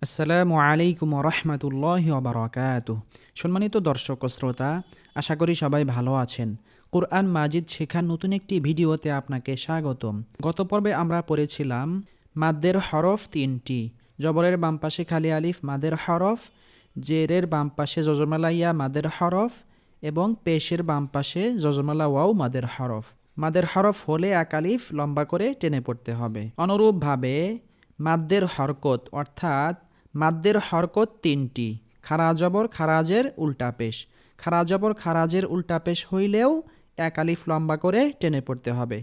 আসসালামু আলাইকুম রহমতুল্লাহ বারাকাতুহ। সম্মানিত দর্শক ও শ্রোতা, আশা করি সবাই ভালো আছেন। কুরআন মাজিদ শেখার নতুন একটি ভিডিওতে আপনাকে স্বাগতম। গত পর্বে আমরা পড়েছিলাম মাদ্দের হরফ তিনটি। জবরের বাম পাশে খালি আলিফ মাদের হরফ, জেরের বাম পাশে জজমালা ইয়া মাদের হরফ এবং পেশের বাম পাশে জজমালা ওয়াও মাদের হরফ। মাদের হরফ হলে এক আলিফ লম্বা করে টেনে পড়তে হবে। অনুরূপভাবে মাদ্দের হরকত অর্থাৎ মাদ্দের হরকত তিনটি। খারা জবর খারাজের উল্টা পেশ। খারা জবর খারাজের উল্টা পেশ হইলেও এক আলিফ লম্বা করে টেনে পড়তে হবে।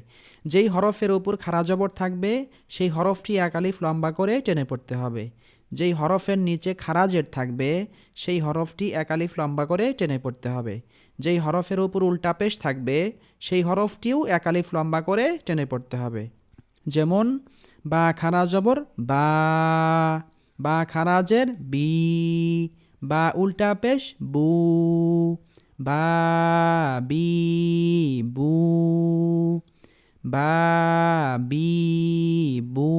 যেই হরফের উপর খারা জবর থাকবে সেই হরফটি এক আলিফ লম্বা করে টেনে পড়তে হবে। যেই হরফের নিচে খারাজের থাকবে সেই হরফটি এক আলিফ লম্বা করে টেনে পড়তে হবে। যেই হরফের উপর উল্টা পেশ থাকবে সেই হরফটিও এক আলিফ লম্বা করে টেনে পড়তে হবে। যেমন বা খারা জবর বা, বা খারাজের বি, বা উল্টা পেশ বু, বা বি বু, বা বি বু।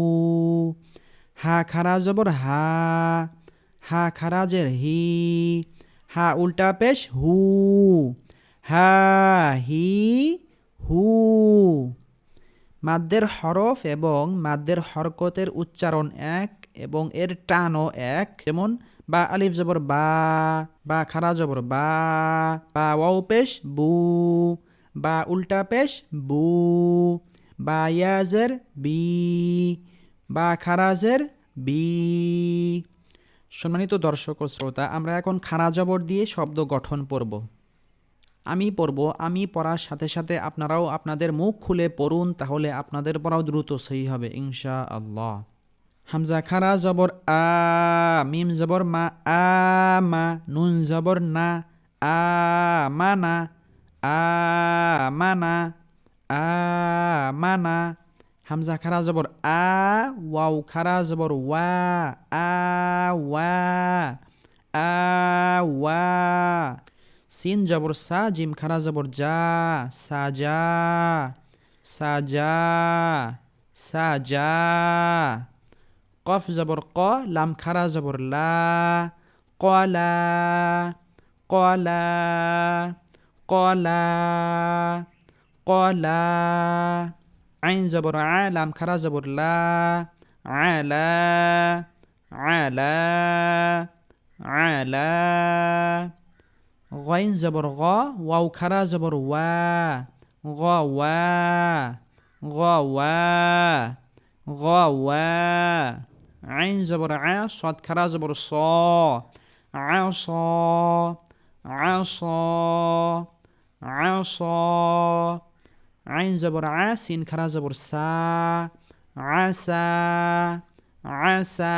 হা খারা জবর হা, হা খারাজের হি, হা উল্টা পেশ হু, হা হি হু। মাদ্দের হরফ এবং মাদ্দের হরকতের উচ্চারণ এক এবং এর টানও এক। যেমন বা আলিফ জবর বা, বা খারা জবর বা, বা ওয়াও পেশ বু, বা উল্টা পেশ বু, বা ইয়াজের বি, বা খারাজের বি। সম্মানিত দর্শক ও শ্রোতা, আমরা এখন খারা জবর দিয়ে শব্দ গঠন পড়ব। আমি পড়ব, আমি পড়ার সাথে সাথে আপনারাও আপনাদের মুখ খুলে পড়ুন, তাহলে আপনাদের পড়াও দ্রুত সহি হবে ইনশা আল্লাহ। হামজা খারা জবর আ, মিম জবর মা আ মা, নুন জবর না আ মানা, আ মানা, আ মানা। হামজা খারা জবর আ, ওয়াও খারা জবর ওয়া, আ ওয়া, আ ওয়া। সিন জবর সা, জিম খারা জবর যা, সাজা, সাজা, সাজা। কফ জবর ক, লাম খারা জবর লা, কলা, কলা, কলা, কলা। আইন জবর আ, লাম খারা জবর লা, আলা, আলা, আলা। গইন জবর গ, ওয়াও খারা জবর ওয়া, গওয়া, গওয়া, গওয়া। আইন জবর আ, সদ খারা জবর স, আস, আস, আস। আইন জবর আ, সিন খারা জবর সা, আসা, আসা,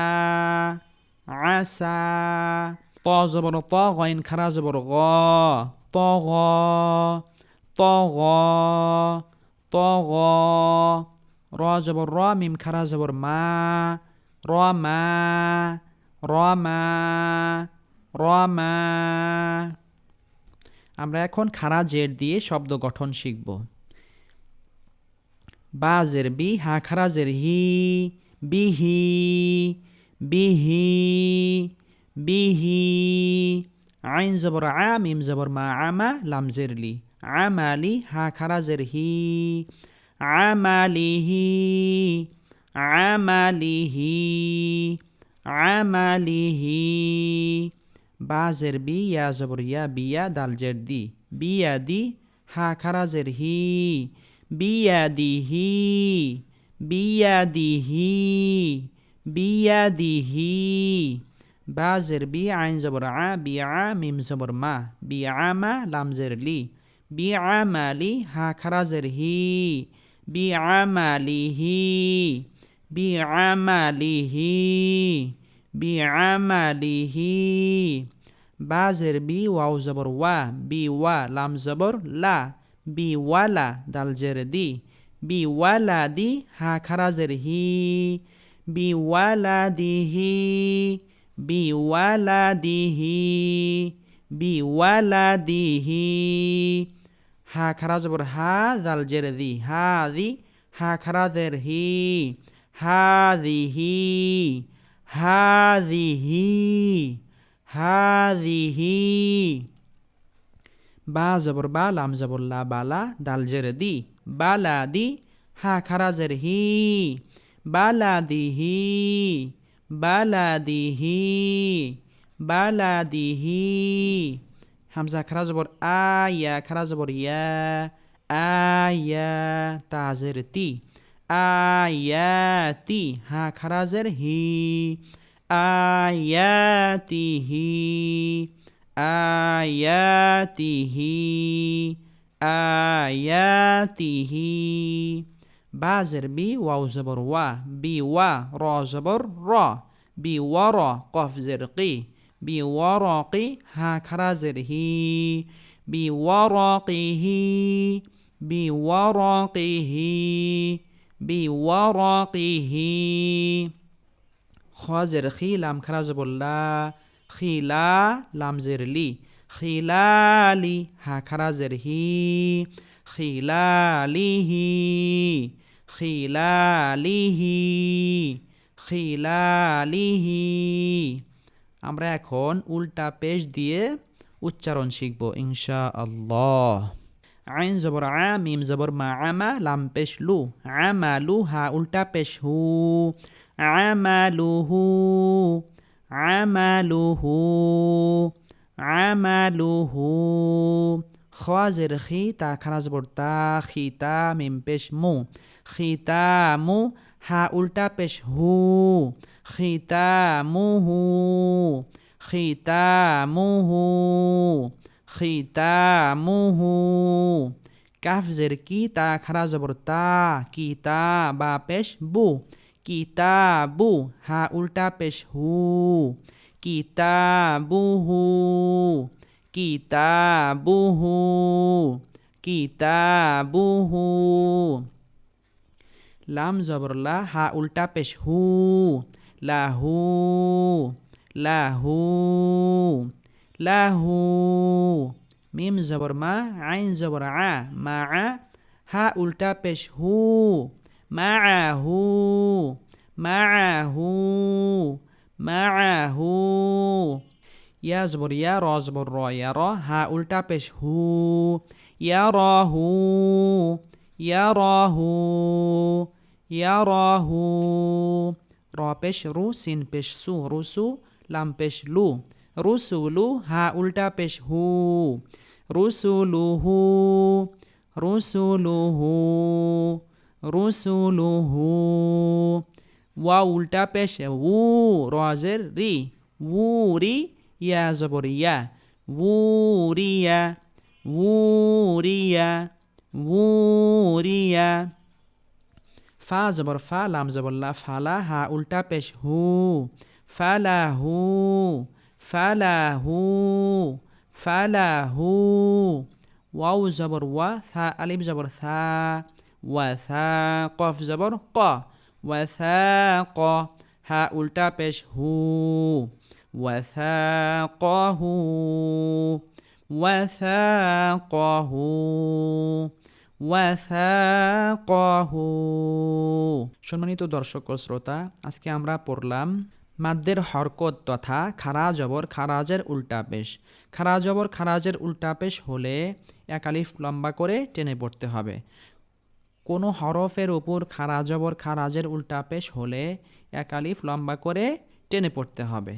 আসা। ত জবর ত, গইন খারা জবর গ, তগ, তগ, তগ। র জবর র, মিম খারা জবর মা, রমা, রমা, রমা। আমরা এখন খারা জের দিয়ে শব্দ গঠন শিখব। বা জের বি, হা খারা জের হি, বিহি, বিহি, বিহি। আইন জবর আ, মিম জবর মা, আমা, লাম জের লি, আমালি, হা খারা জের হি, আমালিহি, আমালিহি, আমালিহি। বা জের বি, ইয়া জবর ইয়া, বিয়া, দাল জের দি, বিয়া দি, হা খারা জের হি, বিয়াদিহি, বিয়াদিহি, বিয়াদিহি। বা জের বি, আইন জবর আ, বিআ, মিম জবর মা, বিআমা, লাম জের লি, বিআমালি, হা খারা জের হি, বিআমালিহি, বিআমালিহি, বিআমালিহি। বা জের বি, ওয়াও জবর ওয়া, বি ওয়া, লাম জবর লা, বি ওয়ালা, দাল জের দি, বি ওয়ালা দি, হা খারা জের হি, বি ওয়ালা দিহি, বি ওয়ালা দিহি, বি ওয়ালা দিহি। হা খারা জবর হা, দাল জের দি, হা দি, হা খারা জের হি, হা দিহি, হাযিহি হাযিহি। বা জবর বা লাম জবর লা বালা দাল জের দি বালাদি হা খারা জের হি বালাদিহি বালাদিহি বালাদিহি। হামজা খারা জবর আ ইয়া খারা জবর ইয়া আয়া তা জের তি আয়াতি হা খারা জের হি আয়াতিহি আয়াতিহি আয়াতিহি। বা জের বি ওয়াও জবর ওয়া বি ওয়া র জবর র বি ওয়ার কফ জের কি বি ওয়ারকি হা খারা জের হি বি ওয়ারকিহি বি ওয়ারকিহি বি ওয়ারকিহি। খ জের খি লাম খারা জবর লা খিলা লাম জের লি খিলালি হা খারা জের হি খিলালিহি খিলালিহি খিলালিহি। আমরা এখন উল্টা পেশ দিয়ে উচ্চারণ শিখব ইনশাআল্লাহ। আইন জবর আ মিম জবর মা আমা লাম পেশ লু আমালু হা উল্টা পেশ হু আমালুহু আমালুহু আমালুহু। খ জের খি তা খারা জবর তা খিতা মিম পেশ মু খিতামু হা উল্টা পেশ হু খিতামুহু খিতামুহু খিতামুহু। কাফ জের কি তা খারা জবর তা কিতা বা পেশ বু কিতাবু হা উল্টা পেশ হু কিতাবুহু কিতাবুহু কিতাবুহু। লাম জবর লা হা উল্টা পেশ হু লাহু লাহু লাহু। মিম জবর মা আইন জবর আ মা আ হা উল্টা পেশ হু মাআহু মাআহু মাআহু। ইয়া জবর ইয়া র জবর র ইয়া র হা উল্টা পেশ হু ইয়ারাহু ইয়ারাহু ইয়ারাহু। র পেশ রু সিন পেশ সু রুসু লাম পেশ লু রুসুলু হা উল্টা পেশ হু রুসুলুহু রুসুলুহু রুসুলুহু। ওয়া উল্টা পেশ উ রজের রি উরি ইয়া জবর ইয়া উরিয়া উরিয়া উরিয়া। ফা জবর ফা লাম জবর লা ফালা হা উল্টা পেশ হু ফালাহু ফালাহু ফালাহু। ওয়াও জবর ওয়া থা আলিফ জবর থা ওয়া থা কফ জবর ক ওয়া থা ক হা উল্টা পেশ হু ওয়া থা কহু ওয়া থা কহু ওয়া থা কহু। সম্মানিত দর্শক ও শ্রোতা, আজকে আমরা পড়লাম মাদ্দের হরকত তথা খারা জবর খারাজের উল্টা পেশ। খারা জবর খারাজের উল্টা পেশ হলে এক আলিফ লম্বা করে টেনে পড়তে হবে। কোনো হরফের উপর খারা জবর খারাজের উল্টা পেশ হলে এক আলিফ লম্বা করে টেনে পড়তে হবে।